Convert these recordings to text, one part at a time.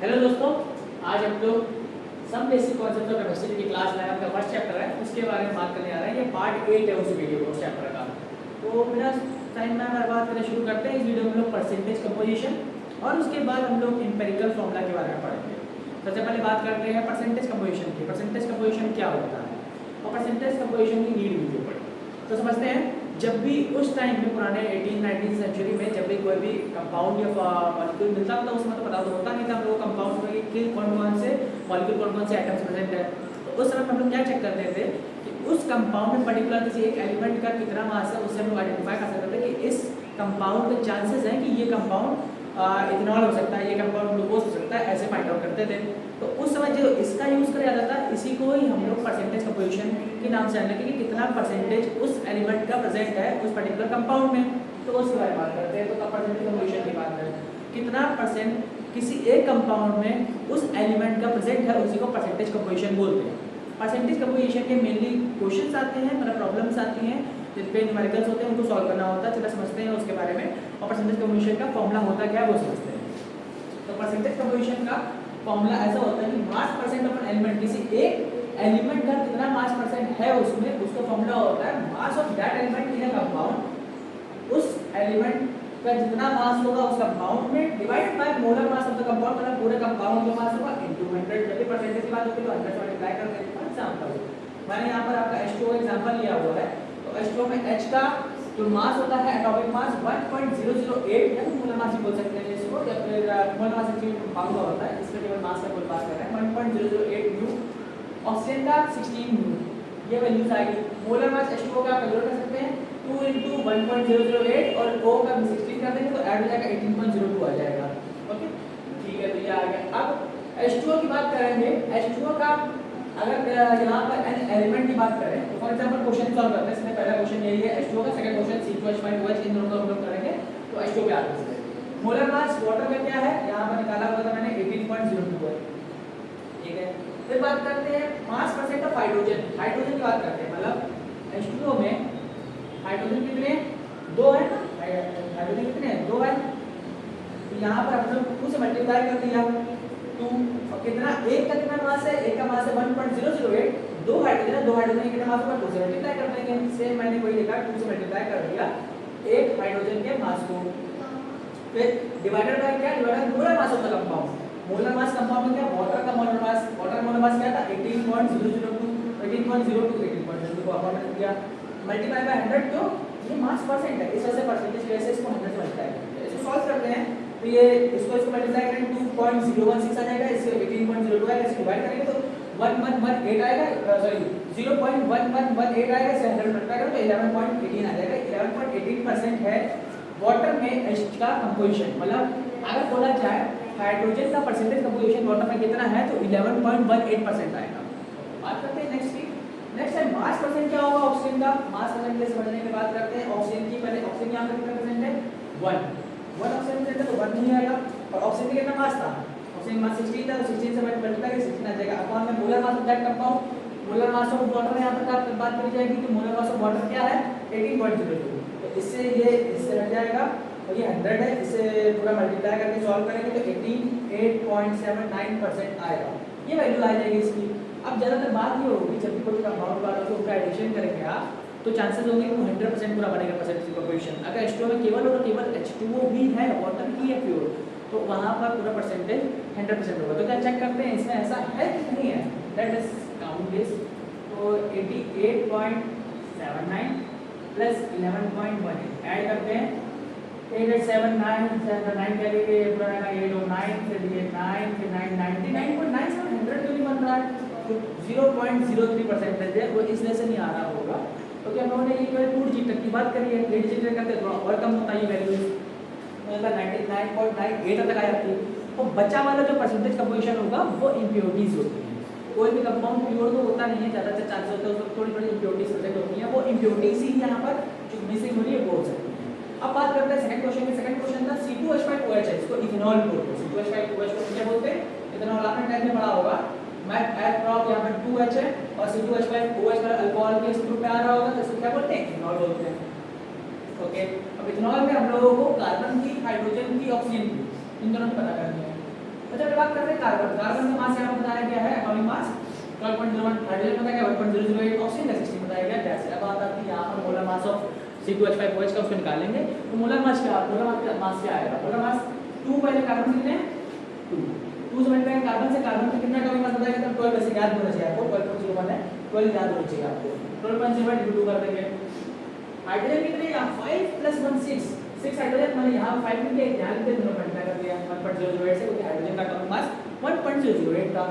Hello दोस्तों, आज हम लोग some basic concept of chemistry की क्लास लाए। आपका फर्स्ट चैप्टर है, उसके बारे में बात करने आ रहे हैं। ये पार्ट 8 है उस वीडियो को, उस चैप्टर का। तो मेरा टाइम में हर बात करना शुरू करते हैं। इस वीडियो में हम लोग परसेंटेज कंपोजिशन और उसके बाद हम लोग एम्पिरिकल फॉर्मूला के बारे में पढ़ेंगे। सबसे पहले बात करते हैं परसेंटेज कंपोजिशन की। परसेंटेज कंपोजिशन क्या होता है और परसेंटेज कंपोजिशन की नीड वीडियो पढ़े तो समझते हैं। जब भी उस टाइम में पुराने 18-19 सेंचुरी में जब भी कोई भी कंपाउंड या मॉलिक्यूल मिलता था, उसमें तो पता तो होता नहीं था हम लोग कंपाउंड में कि कौन से मॉलिक्यूल कौन से आइटम्स प्रेजेंट है। तो उस समय हम लोग क्या चेक करते थे कि उस कंपाउंड में पर्टिकुलर किसी एक एलिमेंट का कितना मास है, उससे हम लोग आइडेंटिफाई कर सकते थे कि इस कंपाउंड के चांसेस हैं कि ये कंपाउंड इथेनॉल हो सकता है, ये कंपाउंड ग्लूकोज हो सकता है, ऐसे फाइंड आउट करते थे। तो उस समय जो इसका यूज़ किया जाता था, इसी को ही हम लोग परसेंटेज कंपोजिशन के नाम से जानते हैं कि कितना परसेंटेज उस एलिमेंट का प्रेजेंट है उस पर्टिकुलर कंपाउंड में। तो उसके बारे में बात करते हैं। तो परसेंटेज कंपोजिशन की बात करें, कितना परसेंट किसी एक कंपाउंड में उस एलिमेंट का प्रेजेंट है, उसी को परसेंटेज कंपोजिशन बोलते हैं। परसेंटेज कंपोजिशन के मेनली क्वेश्चंस आते हैं, मतलब प्रॉब्लम्स आती हैं जिन पे न्यूमेरिकल्स होते हैं, उनको सॉल्व करना होता है। चलो समझते हैं उसके बारे में। और परसेंटेज कंपोजिशन का फॉर्मूला होता क्या है वो समझते हैं। तो परसेंटेज कंपोजिशन का फॉर्मूला ऐसा होता है कि मास परसेंट ऑफ एन एलिमेंट, किसी एक एलिमेंट का कितना मास परसेंट है उसमें, उसका फॉर्मूला होता है mass of that element in a compound. उस एलिमेंट का जितना मास होगा उस कंपाउंड में divided by molar mass of the compound, मतलब पूरे कंपाउंड का मास होगा इनटू 100। जब भी परसेंटेज की बात होती है तो 100 से मल्टीप्लाई कर देते हैं। फॉर एग्जांपल मैंने यहां पर आपका H2O एग्जांपल लिया हुआ है। तो H2O में H का जो मास होता है एटॉमिक मास 1.008, या मोलर मास भी बोल सकते हैं इसको, या फिर मोलर मास एक्चुअली कंपाउंड का होता है, इसका केवल मास का कोई बात कर रहे हैं। 1.008 न्यू, ऑक्सीजन का 16 न्यू, ये वैल्यूज आएगी। मोलर मास H2O का आप कैलकुलेट कर सकते हैं 2 × 1.008 और O का 16 कर देंगे तो ऐड हो जाएगा 18.02 आ जाएगा। ओके ठीक है, तो ये आ गया। अब H2O की बात करेंगे। H2O का अगर यहाँ पर एन एलिमेंट की बात करें तो फॉर एग्जांपल क्वेश्चन सॉल्व करते हैं। इसमें पहला क्वेश्चन यही है H2O का, सेकंड क्वेश्चन C2H5OH, इन दोनों को हम लोग करेंगे तो H2O पे आते हैं। मोलर मास वाटर में क्या है, यहाँ पर निकाला हुआ था मैंने 18.02 है, ठीक है। फिर बात करते हैं मास परसेंट ऑफ हाइड्रोजन। हाइड्रोजन की बात करते हैं, मतलब H2O में हाइड्रोजन कितने, 2 है ना। हाइड्रोजन कितने, 2 है। तो यहाँ पर हम लोग 2 से मल्टीप्लाई कर दिया 2, और कितना, एक का कितना मास है, एक का मास है 1.008, 2 हाइड्रोजन है, 2 हाइड्रोजन का कितना मास होगा 2 से मल्टीप्लाई कर देंगे। सेम मैंने वही लिखा 2 से मल्टीप्लाई कर दिया एक हाइड्रोजन के मास को, फिर डिवाइडेड बाय क्या, divided molar mass of the compound. Molar mass compound में क्या, वाटर का molar mass, water molar mass क्या था 18.002, 18.02 को अपन ने किया मल्टीप्लाई बाय 100, तो ये मास परसेंट है। इस वजह से परसेंटेज की वजह से इसको 100 से मल्टीप्लाई करते हैं। इसको सॉल्व करते हैं तो ये इसको मल्टीप्लाई करेंगे 2.016 आ जाएगा, इससे 18.02 आएगा, इसको डिवाइड करेंगे तो 1118 आएगा, सॉरी 0.1118 आएगा, इसे 100 मल्टीप्लाई करें तो 11.18 आ जाएगा। 11.18% है वाटर में H का कंपोजिशन। मतलब अगर बोला जाए हाइड्रोजन का परसेंटेज कंपोजिशन वाटर में कितना है तो 11.18% आएगा। बात करते हैं नेक्स्ट की। नेक्स्ट है मास परसेंट क्या होगा ऑक्सीजन का। मास परसेंट के समझने की बात करते हैं। ऑक्सीजन की पहले ऑक्सीजन यहाँ पर कितना परसेंट है 1 ऑक्सीजन परसेंट है तो 1 नहीं आएगा। और ऑक्सीजन का कितना मास था, ऑक्सीजन मास 16 था तो 16 से मल्टीप्लाई करें 16 आ जाएगा। अपॉन में molar mass of that compound, molar mass of water यहाँ पर बात करी जाएगी तो मोलर मास ऑफ वाटर क्या है 18.02, तो इससे ये इससे हट जाएगा और ये 100 है, इससे पूरा मल्टीप्लाई करके सॉल्व करेंगे तो 88.79% आएगा। ये वैल्यू आ जाएगी इसकी। अब ज़्यादातर बात ये होगी जब भी कोई कंपाउंड वाला तो उसका एडिशन करेंगे आप तो चांसेस होंगे कि वो 100% पूरा बनेगा परसेंटेज कंपोजिशन। अगर H2O में केवल और केवल H2O भी है, वाटर ही है प्योर, तो वहाँ पर पूरा परसेंटेज 100% होगा। तो क्या चेक करते हैं इसमें ऐसा है कि नहीं है। Let us count this. तो 88.79 प्लस 11.18 ऐड करते हैं। 8879 क्या लेंगे पूरा 809, फिर ये 9, फिर 99.9 से 100 क्यों नहीं बन रहा है, तो 0.03% है वो इसलिए से नहीं आ रहा होगा। तो क्या हम लोगों ने ये केवल 2 डिजिट तक की बात करी है, 3 डिजिट करते थोड़ा और कम होता है ये वैल्यू, मतलब 99.98 तक आ जाती है। तो बचा वाला जो परसेंटेज कंपोजिशन होगा वो इम्प्योरिटीज होती हैं। कोई भी कंपाउंड प्योर तो होता नहीं है, ज़्यादा से चांसेस होते हैं उसमें थोड़ी थोड़ी इम्प्योरिटीज प्रेजेंट होती हैं, वो इम्प्योरिटीज ही यहाँ पर जो मिसिंग हो रही है वो हो सकती है। अब बात करते हैं सेकंड क्वेश्चन की। सेकंड क्वेश्चन था C2H5OH है, इसको इथेनॉल बोलते हैं। C2H5OH को क्या बोलते हैं, इथेनॉल। आपने टाइम में पढ़ा होगा मैथ एट प्रॉप, यहाँ पर 2H है और C2H5OH पर अल्कोहल के ग्रुप में आ रहा होगा तो इसको क्या बोलते हैं, इथेनॉल बोलते हैं। ओके, अब इथेनॉल में हम लोगों को कार्बन की, हाइड्रोजन की, ऑक्सीजन की, इन दोनों को पता करनी है। अच्छा बात करते हैं कार्बन। कार्बन का मास यहाँ पर बताया गया है एटॉमिक मास 12.01, हाइड्रोजन बताया गया 1.008, ऑक्सीजन का 16 बताया गया। जैसे अब बात आती है यहाँ पर मोलर मास ऑफ C2H5OH का, उसको निकालेंगे तो मोलर मास क्या आएगा? मोलर मास 2 पहले कार्बन कितने हैं 2 से मल्टीप्लाई कार्बन से, कार्बन का कितना एटॉमिक मास बताया गया? 12 वैसे याद होना चाहिए आपको, 12.01 है, 12 याद होना चाहिए आपको, 12.01 इंटू 2 कर देंगे। हाइड्रोजन कितने? 5 + 1 6 हाइड्रोजन, मैंने यहाँ 5 लिख दिया, यहाँ लिख दिया, दोनों मल्टीप्लाई कर दिया 1.008 से, क्योंकि हाइड्रोजन का एटॉमिक मास 1.008 था।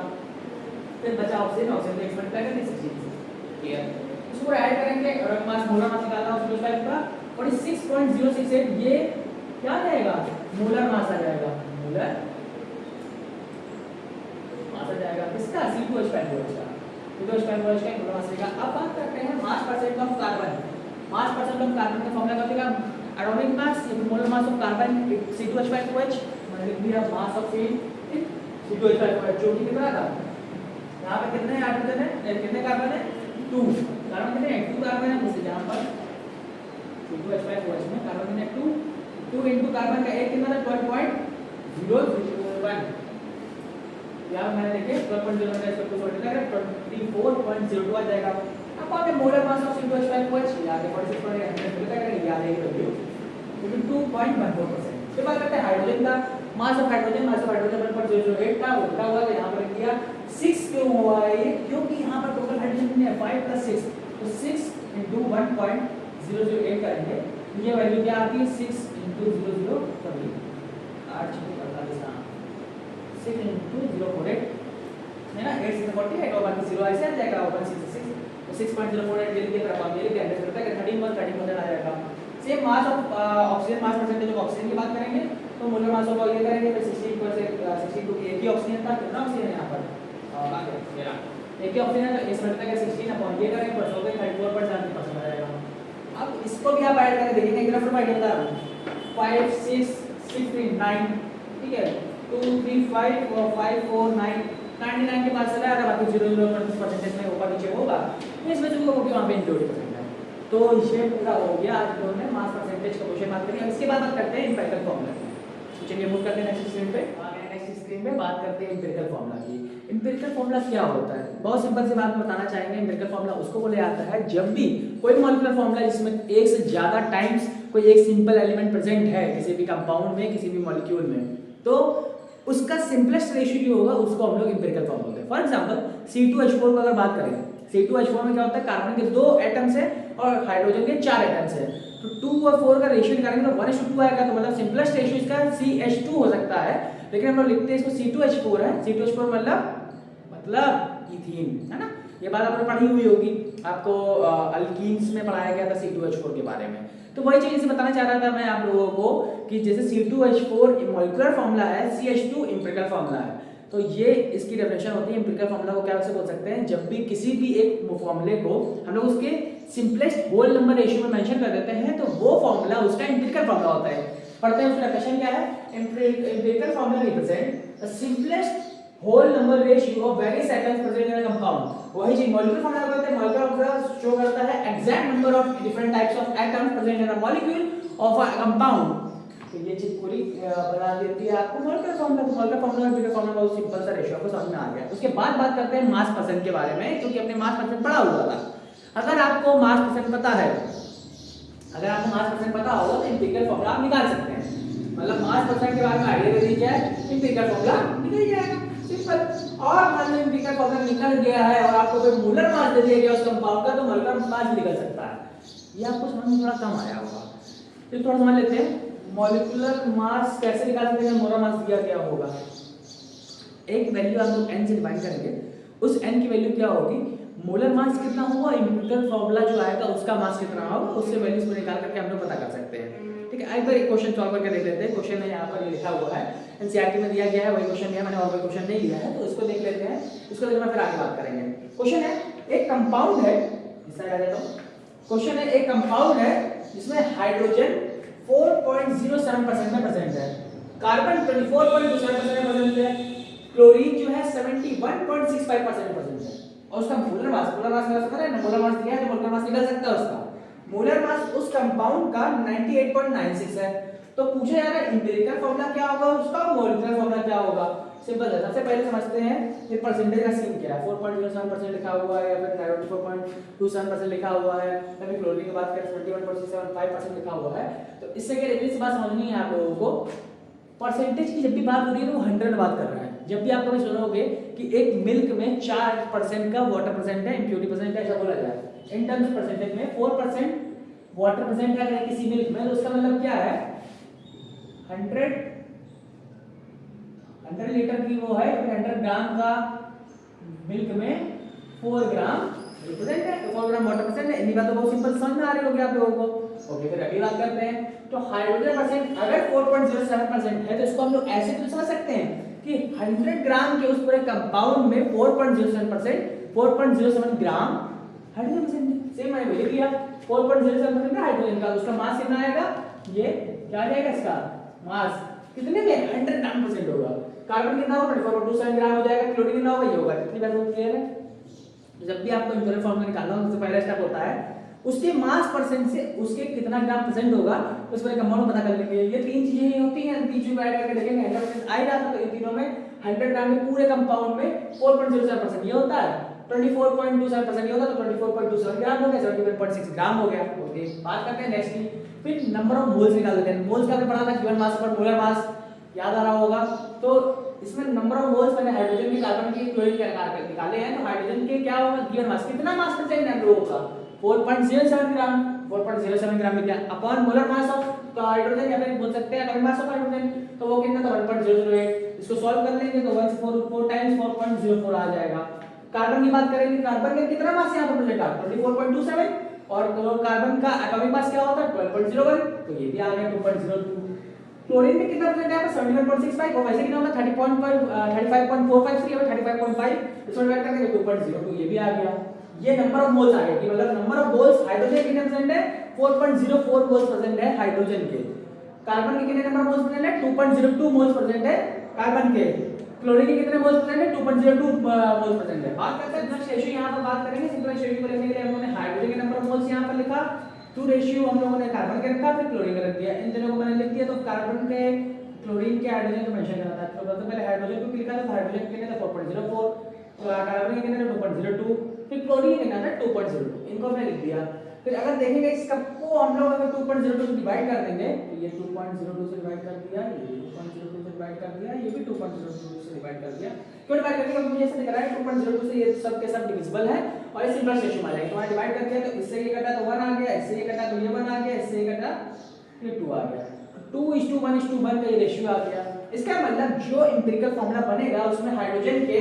फिर बचा ऑक्सीजन, ऑक्सीजन को मल्टीप्लाई करके 16 से, क्लियर। इसको ऐड करेंगे और मास मोलर मास निकालना है उसको 5 का 46.068, ये क्या आ जाएगा? मोलर मास आ जाएगा, मोलर मास आ जाएगा किसका? C2H5OH का, C2H5OH का मोलर मास आएगा। अब बात करते हैं मास percent of carbon. Mass percent of carbon का फॉर्मूला क्या होगा? Atomic mass molar mass of carbon C2H5OH, मैंने लिख दिया मास ऑफ C2H5OH, जो कि कितना था? यहाँ पे कितने हाइड्रोजन है, कितने कार्बन है? 2 कार्बन कितने हैं? 2 कार्बन है, जैसे यहाँ पर C2H5OH में कार्बन कितने? 2 इनटू कार्बन का एक कितना था? 12.001, यहाँ मैंने देखे 12.01 का इसको सॉल्ट लगा 24.02 आ जाएगा। अब आपके मोलर मास ऑफ C2H5OH याद है 46.100 मिलता है, याद है ये वैल्यू, तो 2.14%। फिर बात करते हैं हाइड्रोजन का। मास ऑफ हाइड्रोजन 1.008 था, उल्टा हुआ तो यहाँ पर किया 6 क्यों हुआ है ये? क्योंकि यहाँ पर टोटल हाइड्रोजन कितने हैं? 5 + 6, तो 6 × 1.008 करेंगे, ये वैल्यू क्या आती है? 6 × 00 सॉरी 8 6 48, हां 6 × 048 है ना, 8 6 48 और बाकी 0 ऐसे आ जाएगा 166, तो 6.048 ये लिख के आप ये लिख के एंटर करता है 13 आ जाएगा। Same mass of oxygen, mass percentage of oxygen की बात करेंगे तो मोलर मास ऑफ ये करेंगे, फिर 16 से 62 एक ही ऑक्सीजन था, कितना ऑक्सीजन है यहाँ पर? बात करें मेरा एक ही ऑक्सीजन है, तो इस मिनट का 16 अपॉन ये करेंगे तो हो गया 34.70% आ जाएगा। अब इसको भी आप ऐड करके देखेंगे, एक रफ आइडिया बता रहा हूं, 5 6 6 3 9, ठीक है, 2 3 5 4 5 4 9 99 के पास चला, अगर बाकी 0.0% में ऊपर नीचे होगा तो इस वजह को वहां पे इंक्लूड करेंगे। तो ये पूरा हो गया आज हम लोगों ने मास परसेंटेज का क्वेश्चन बात करी। अब इसके बाद बात करते हैं एम्पिरिकल फार्मूला की। चलिए मूव करते हैं नेक्स्ट स्क्रीन पे। नेक्स्ट स्क्रीन पे बात करते हैं एम्पिरिकल फार्मूला की। एम्पिरिकल फार्मूला क्या होता है? बहुत सिंपल सी बात बताना चाहेंगे। एम्पिरिकल फार्मूला उसको बोला जाता है जब भी कोई मॉलिक्यूलर फार्मूला जिसमें एक से ज्यादा टाइम्स कोई एक सिंपल एलिमेंट प्रेजेंट है किसी भी कंपाउंड में, किसी भी मॉलिक्यूल में, तो उसका सिंपलेस्ट रेशियो जो होगा उसको हम लोग एम्पिरिकल फार्मूला बोलते हैं। फॉर एग्जांपल C2H4 को अगर बात करें, C2H4 में क्या होता है? कार्बन के 2 एटम्स है और हाइड्रोजन के 4 एटम्स है, तो 2 और 4 का रेशियो निकालेंगे तो 1:2 आएगा, तो मतलब सिंपलेस्ट रेशियो इसका CH2 हो सकता है, लेकिन हम लोग लिखते हैं इसको C2H4 है। C2H4 मतलब इथीन, है ना? ये बात आपने पढ़ी हुई होगी, आपको अल्कीन्स में पढ़ाया गया था C2H4 के बारे में। तो वही चीज इसे बताना चाह रहा था मैं आप लोगों को कि जैसे C2H4 मॉलिक्यूलर फार्मूला है, CH2 एम्पिरिकल फार्मूला है, तो ये इसकी डेफिनेशन होती है। एम्पिरिकल फार्मूला को क्या वैसे बोल सकते हैं? जब भी किसी भी एक फार्मूले को हम लोग उसके सिंपलेस्ट होल नंबर रेशियो में मेंशन कर देते हैं तो वो फार्मूला उसका एम्पिरिकल फार्मूला होता है। पढ़ते हैं उसका डेफिनेशन क्या है? Empirical formula represent the simplest whole number ratio of various atoms present in a compound. वही चीज मॉलिक्यूलर फार्मूला कहते हैं। मॉलिक्यूलर फार्मूला शो करता है exact number of different types of atoms present in a molecule of a compound. तो ये चीज पूरी बना देती है आपको molecular formula. Molecular formula empirical formula बहुत सिंपल सा रेशियो आपको समझ में आ गया। उसके बाद बात करते हैं मास परसेंट के बारे में, क्योंकि अपने मास परसेंट पढ़ा हुआ था। अगर आपको मास परसेंट पता है, अगर आपको मास परसेंट पता होगा तो एम्पिरिकल फार्मूला आप निकाल सकते हैं। मतलब मास परसेंट के बारे में आइडिया दे दीजिए, एम्पिरिकल फार्मूला निकल जाएगा, सिंपल। और मान लो एम्पिरिकल फार्मूला निकल गया है और आपको कोई मोलर मास दे दिया गया उस कंपाउंड का, तो मोलर मास भी निकल सकता है। ये आपको समझ में थोड़ा कम आया होगा, तो थोड़ा समझ लेते हैं मॉलिक्यूलर मास कैसे निकाल सकते हैं। मोलर मास दिया गया होगा, एक वैल्यू आप लोग n से डिवाइड करेंगे, उस n की वैल्यू क्या होगी, मोलर मास कितना होगा, एम्पिरिकल फार्मूला जो आएगा उसका मास कितना होगा, उससे वैल्यूज को निकाल करके हम लोग पता कर सकते हैं। ठीक है, एक बार एक क्वेश्चन सॉल्व करके देख लेते हैं। क्वेश्चन में यहाँ पर ये लिखा हुआ है, एनसीईआरटी में दिया गया है, वही क्वेश्चन है, मैंने और कोई क्वेश्चन नहीं लिया है, तो इसको देख लेते हैं। इसको देखना फिर आगे बात करेंगे। क्वेश्चन है, एक कंपाउंड है, इस तरह आ जाता हूं। क्वेश्चन है, एक कंपाउंड है जिसमें हाइड्रोजन 4.07% में प्रेजेंट है, कार्बन 24.27% में प्रेजेंट है, क्लोरीन जो है 71.65% प्रेजेंट है, और उसका मोलर मास निकाल सकता है ना, मोलर मास दिया है तो मोलर मास निकल सकता है उसका। मोलर मास उस कंपाउंड का 98.96 है। तो पूछा जा रहा है एम्पिरिकल फार्मूला क्या होगा उसका, मॉलिक्यूलर फार्मूला क्या होगा। सिंपल है। सबसे पहले समझते हैं ये परसेंटेज का स्कीम क्या है। 4.07% लिखा हुआ है या फिर 94.27% लिखा हुआ है, या फिर क्लोरीन की बात करें 21.75% लिखा हुआ है। तो इससे क्या इस बात समझनी है आप लोगों को, परसेंटेज की जब भी बात हो रही है तो वो 100 बात कर रहा है। जब भी आप कभी सुनोगे कि एक मिल्क में 4% का वाटर परसेंट है, इम्प्योरिटी परसेंट है, ऐसा बोला जाए इन टर्म्स परसेंटेज में 4% वाटर परसेंट है किसी मिल्क में, तो उसका मतलब क्या है 100 लीटर की वो है, 100 ग्राम का मिल्क में 4 ग्राम परसेंट है, 4 ग्राम वाटर परसेंट है। इतनी बात तो बहुत सिंपल समझ में आ रही होगी आप लोगों को। ओके, फिर अगली बात करते हैं। तो हाइड्रोजन परसेंट अगर 4.07% है तो इसको हम लोग ऐसे तो समझ सकते हैं कि 100 ग्राम के उस पूरे कंपाउंड में 4.07 ग्राम हाइड्रोजन परसेंट है। सेम मैंने वही किया, 4.07% का हाइड्रोजन का, उसका मास कितना आएगा, ये क्या आ जाएगा, इसका मास कितने में 100 ग्राम परसेंट होगा। कार्बन कितना होगा 24.27 ग्राम हो जाएगा, क्लोरीन कितना होगा, ये होगा। कितनी बात क्लियर है। तो जब भी आपको इंटरनल फॉर्मूला निकालना हो सबसे पहला स्टेप होता है उसके मास परसेंट से उसके कितना ग्राम परसेंट होगा उस पर कंपाउंड पता कर लेंगे। ये तीन चीजें ही होती हैं, तीन चीजों को ऐड करके देखेंगे 100% आ ही रहा था। तो इन तीनों में 100 ग्राम में पूरे कंपाउंड में 4.07% ये होता है, 24.27% ये होता है, तो 24.27 ग्राम हो गया, 71.6 ग्राम हो गया। ओके, बात करते हैं नेक्स्ट की। फिर नंबर ऑफ मोल्स निकाल लेते हैं। मोल्स का भी पढ़ा था, गिवन मास पर मोलर मास याद आ रहा होगा। तो इसमें नंबर ऑफ मोल्स मैंने हाइड्रोजन की, कार्बन की, क्लोरीन के निकाले हैं। तो हाइड्रोजन के क्या होगा, गिवन मास कितना मास पर चाहिए हम लोगों का 4.07 ग्राम। 4.07 ग्राम में क्या upon molar mass of hydrogen, या फिर बोल सकते हैं एटॉमिक मास ऑफ हाइड्रोजन, तो वो कितना था 1.008। इसको सॉल्व कर लेंगे तो 1 से 4 टाइम्स 4.04 आ जाएगा। कार्बन की बात करेंगे, कार्बन का कितना मास यहां पर मिलेगा 24.27, और कार्बन का एटॉमिक मास क्या होता है 12.01, तो ये भी आ गया 2.02। क्लोरीन में कितना परसेंट है 71.65, और वैसे कितना होगा 35.453 और 35.5, इसमें डिवाइड करके 2.02, ये भी आ गया। ये नंबर ऑफ मोल्स आ गए कि मतलब नंबर ऑफ मोल्स हाइड्रोजन कितने परसेंट है 4.04 मोल्स परसेंट है हाइड्रोजन के। कार्बन के कितने नंबर मोल्स परसेंट है 2.02 मोल्स परसेंट है कार्बन के। क्लोरीन के कितने मोल्स परसेंट है 2.02 मोल्स परसेंट है। बात करते हैं नेक्स्ट रेशियो, यहां पर बात करेंगे सिंपल रेशियो को लेने के लिए हम लोगों ने हाइड्रोजन के नंबर ऑफ मोल्स यहां पर लिखा, टू रेशियो हम लोगों ने कार्बन के रखा, फिर क्लोरीन का रख दिया। इन दोनों को मैंने लिख दिया। तो कार्बन के, क्लोरीन के, हाइड्रोजन को मेंशन करना था। तो सबसे पहले हाइड्रोजन को लिखा था, हाइड्रोजन के कितने था 4.04, तो कार्बन के कितने था 2.02, फिर क्लोरीन के कितना था 2.02, इनको हमने लिख दिया। फिर अगर देखेंगे इसका को हम लोग अगर 2.02 से डिवाइड कर देंगे तो ये 2.02 से डिवाइड कर दिया, ये 2.02 से डिवाइड कर दिया, ये भी 2.02 से डिवाइड कर दिया। क्यों डिवाइड कर दिया, क्योंकि मुझे ऐसा दिख रहा है 2.02 से ये सब के सब डिविजिबल है और ये सिंपल रेशियो में आ जाएगा। तो डिवाइड कर दिया तो इससे ये कटा तो 1 आ गया, इससे ये कटा तो ये 1 आ गया, इससे ये कटा ये 2 आ गया। 2:1:1 का ये रेशियो आ गया। इसका मतलब जो एम्पिरिकल फार्मूला बनेगा उसमें हाइड्रोजन के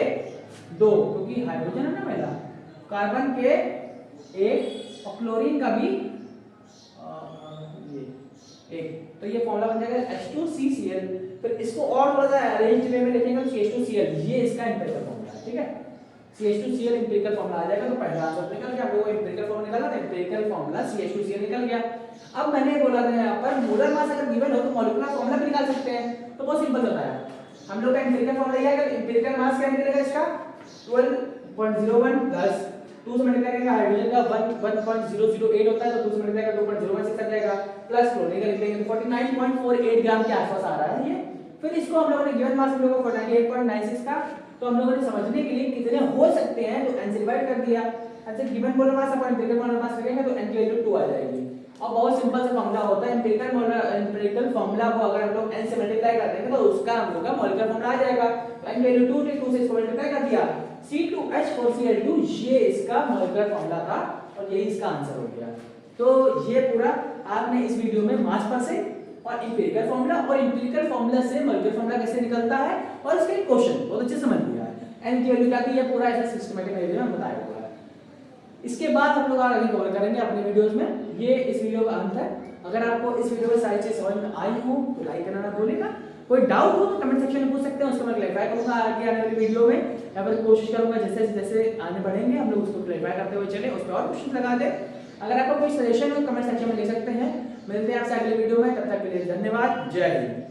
2, क्योंकि हाइड्रोजन है ना पहला, कार्बन के 1 और क्लोरीन का भी ये 1, तो ये फॉर्मूला बन जाएगा H2CCl। फिर इसको और थोड़ा सा अरेंज वे में लिखेंगे तो CH2Cl, ये इसका एम्पिरिकल फार्मूला है। ठीक है, CH2Cl एम्पिरिकल फार्मूला आ जाएगा। तो पहला आंसर निकल गया। आप लोगों को एम्पिरिकल फार्मूला निकाला था, एम्पिरिकल फार्मूला CH2Cl निकल गया। अब मैंने बोला था यहाँ पर मोलर मास अगर गिवन हो तो मॉलिक्यूलर फार्मूला भी निकाल सकते हैं। तो बहुत सिंपल होता है, हम लोग का एम्पिरिकल फार्मूला यह है कि एम्पिरिकल मास क्या निकलेगा इसका 12.01 प्लस 2 से मल्टीप्लाई करेंगे हाइड्रोजन का 1.008 होता है, तो 2 से मल्टीप्लाई करेंगे 2.016 आ जाएगा, प्लस क्लोरीन का लिख देंगे तो 49.48 ग्राम के आसपास आ रहा है ये। फिर इसको हम लोगों ने गिवन मास हम लोगों को 48.96 का, तो हम लोगों ने समझने के लिए कितने हो सकते हैं तो n से डिवाइड कर दिया। अच्छा, गिवन मोलर मास अपन एम्पिरिकल मोलर मास करेंगे तो n की वैल्यू 2 आ जाएगी। और बहुत सिंपल सा फार्मूला होता है, एम्पिरिकल फार्मूला को अगर हम लोग n से मल्टीप्लाई कर देंगे तो उसका हम लोग का मॉलिक्यूलर फार्मूला आ जाएगा। तो n की वैल्यू 2 थी, 2 से इसको मल्टीप्लाई कर दिया, C2H4Cl2 ये इसका मॉलिक्यूलर फार्मूला था और यही इसका आंसर हो गया। तो ये पूरा आपने इस वीडियो में मास पर से और एम्पिरिकल फार्मूला और एम्पिरिकल फार्मूला से मॉलिक्यूलर फार्मूला कैसे निकलता है और इसके क्वेश्चन बहुत अच्छे समझ लिया है। n की वैल्यू क्या थी ये पूरा ऐसा सिस्टमैटिक वे में बताया हुआ है। इसके बाद हम लोग आगे कवर करेंगे अपने वीडियोस में। ये इस वीडियो का अंत है। अगर आपको इस वीडियो में सारी चीजें समझ में आई हो तो लाइक करना ना भूलिएगा। कोई डाउट हो तो कमेंट सेक्शन में पूछ सकते हैं, उसको मैं क्लैरिफाई करूंगा आगे आने वाली वीडियो में, या फिर कोशिश करूंगा जैसे जैसे आगे बढ़ेंगे हम लोग उसको क्लैरिफाई करते हुए चले, उस पर और क्वेश्चन लगा दे। अगर आपको कोई सजेशन हो कमेंट सेक्शन में ले सकते हैं। मिलते हैं आपसे अगले वीडियो में, तब तक के लिए धन्यवाद। जय हिंद।